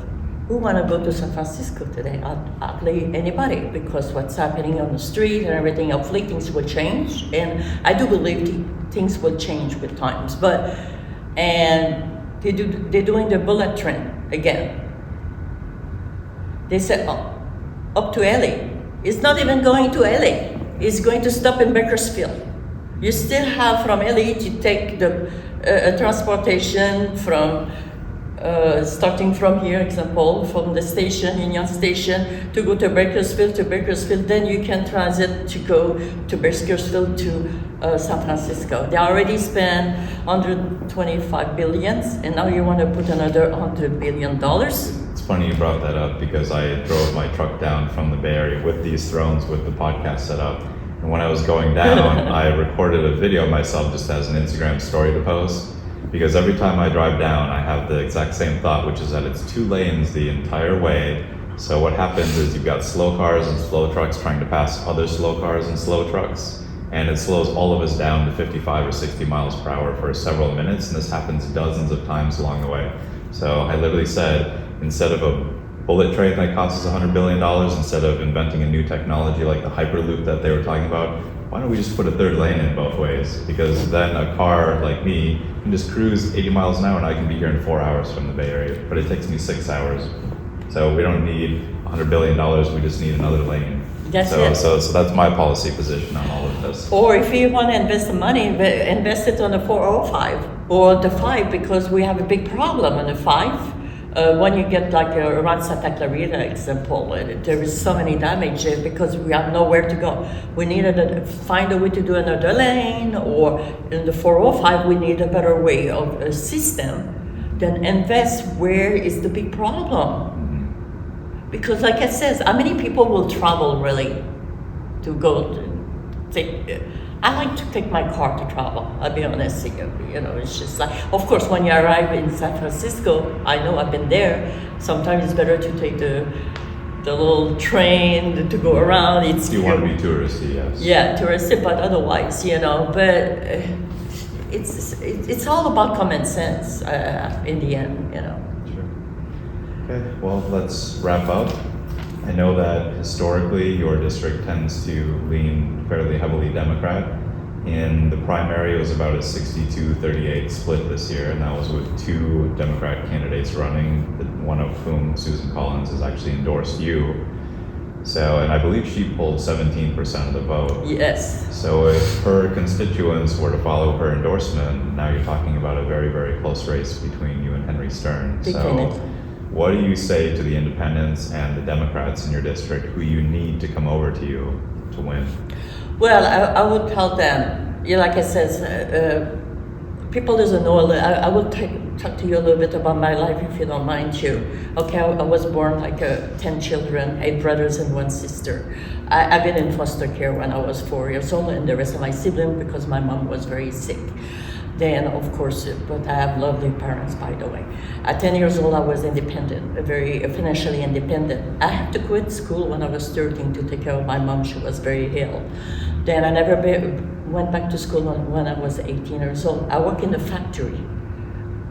Who want to go to San Francisco today? Hardly anybody, because what's happening on the street and everything, hopefully things will change. And I do believe things will change with times. And they're doing the bullet train again. They said, up to LA. It's not even going to LA. It's going to stop in Bakersfield. You still have from LA to take the transportation from, starting from here, example, from the station, Union Station, to go to Bakersfield. Then you can transit to go to Bakersfield to San Francisco. They already spent $125 billion, and now you want to put another $100 billion. It's funny you brought that up because I drove my truck down from the Bay Area with these thrones with the podcast set up. And when I was going down, I recorded a video of myself just as an Instagram story to post. Because every time I drive down, I have the exact same thought, which is that it's 2 lanes the entire way. So what happens is you've got slow cars and slow trucks trying to pass other slow cars and slow trucks, and it slows all of us down to 55 or 60 miles per hour for several minutes, and this happens dozens of times along the way. So I literally said, instead of a bullet train that costs us $100 billion, instead of inventing a new technology like the Hyperloop that they were talking about, why don't we just put a third lane in both ways? Because then a car like me can just cruise 80 miles an hour and I can be here in 4 hours from the Bay Area, but it takes me 6 hours. So we don't need $100 billion, we just need another lane. So that's my policy position on all of this. Or if you want to invest the money, invest it on the 405 or the 5, because we have a big problem on the 5. When you get like around Santa Clarita example, there is so many damage because we have nowhere to go. We needed to find a way to do another lane, or in the 405 we need a better way of a system than invest where is the big problem. Because like I said, how many people will travel really to go to take, I like to take my car to travel, I'll be honest with you. You know, it's just like, of course, when you arrive in San Francisco, I know I've been there, sometimes it's better to take the little train to go around. You want to be touristy, yes. Yeah, touristy, but otherwise, you know, but it's all about common sense in the end, you know. Okay, well, let's wrap up. I know that historically your district tends to lean fairly heavily Democrat. In the primary, it was about a 62-38 split this year, and that was with 2 Democrat candidates running, one of whom, Susan Collins, has actually endorsed you. So, and I believe she pulled 17% of the vote. Yes. So if her constituents were to follow her endorsement, now you're talking about a very, very close race between you and Henry Stern. Definitely. What do you say to the independents and the Democrats in your district who you need to come over to you to win? Well, I would tell them, like I said, people doesn't know, I will talk to you a little bit about my life if you don't mind too. Okay, I was born like 10 children, 8 brothers and 1 sister. I've been in foster care when I was 4 years old, and the rest of my siblings because my mom was very sick. Then, of course, but I have lovely parents, by the way. At 10 years old, I was independent, very financially independent. I had to quit school when I was 13 to take care of my mom. She was very ill. Then I never went back to school when I was 18 years old. I worked in the factory.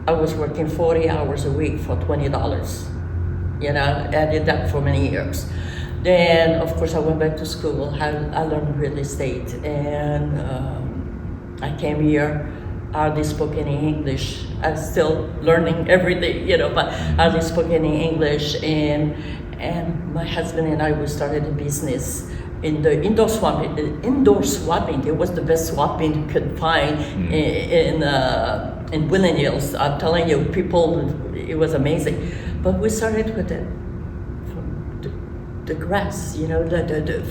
I was working 40 hours a week for $20. You know, I did that for many years. Then, of course, I went back to school. I learned real estate, and I came here. I hardly spoke any English. I'm still learning every day, you know, but I hardly spoke any English. And my husband and I, we started a business in the indoor swapping. It was the best swapping you could find in Willing Hills. I'm telling you, people, it was amazing. But we started with it. The grass, you know,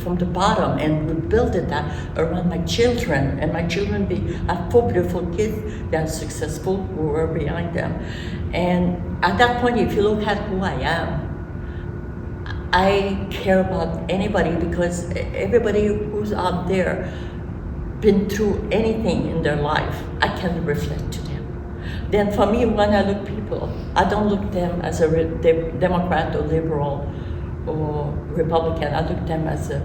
from the bottom, and we built it that around my children, and my children, I have 4 beautiful kids that are successful, we were behind them. And at that point, if you look at who I am, I care about anybody, because everybody who's out there been through anything in their life, I can reflect to them. Then for me, when I look people, I don't look them as a Democrat or liberal or Republican. I look them as a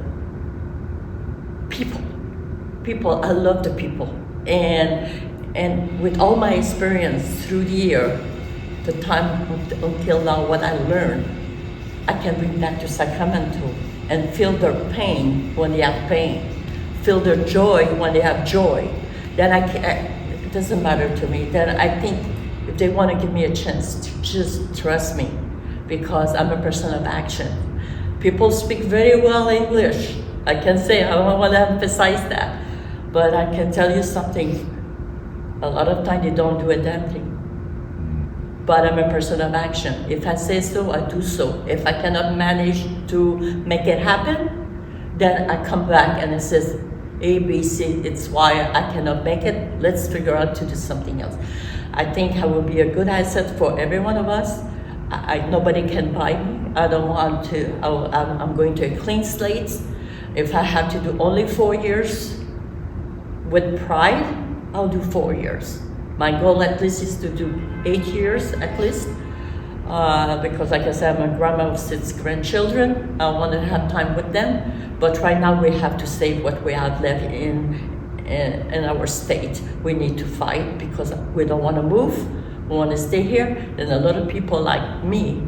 people. I love the people, and with all my experience through the year, the time until now, what I learned, I can bring that to Sacramento and feel their pain when they have pain, feel their joy when they have joy. Then it doesn't matter to me. Then I think if they want to give me a chance, to just trust me, because I'm a person of action. People speak very well English. I can say, I don't want to emphasize that, but I can tell you something. A lot of times they don't do a damn thing. But I'm a person of action. If I say so, I do so. If I cannot manage to make it happen, then I come back and it says, A, B, C, it's why I cannot make it. Let's figure out to do something else. I think I will be a good asset for every one of us. Nobody can buy me. I don't want to. I'm going to a clean slate. If I have to do only 4 years with pride, I'll do 4 years. My goal at least is to do 8 years at least. Because like I said, I'm a grandma of 6 grandchildren. I want to have time with them, but right now we have to save what we have left in our state. We need to fight because we don't want to move. We want to stay here, and a lot of people like me,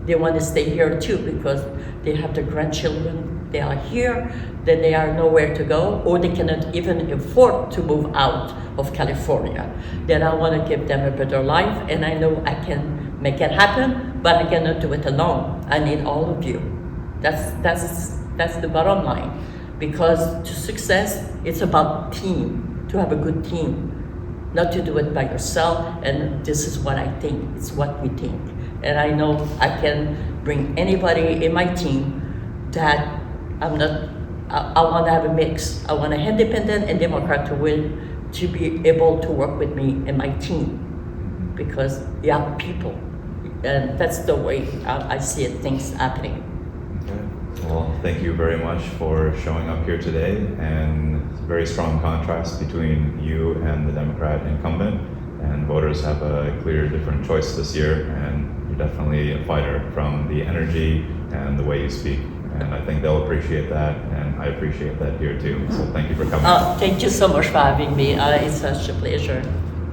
they want to stay here too because they have their grandchildren. They are here, then they are nowhere to go, or they cannot even afford to move out of California. Then I want to give them a better life, and I know I can make it happen, but I cannot do it alone. I need all of you. That's the bottom line. Because to success, it's about team, to have a good team, not to do it by yourself. And this is what I think, it's what we think. And I know I can bring anybody in my team that I want to have a mix. I want an independent and Democrat to win, to be able to work with me and my team, because you have people, and that's the way I see it, things happening. Okay. Well, thank you very much for showing up here today, and it's a very strong contrast between you and the Democrat incumbent, and voters have a clear different choice this year, and you're definitely a fighter from the energy and the way you speak. And I think they'll appreciate that, and I appreciate that here too. So thank you for coming. Thank you so much for having me. It's such a pleasure.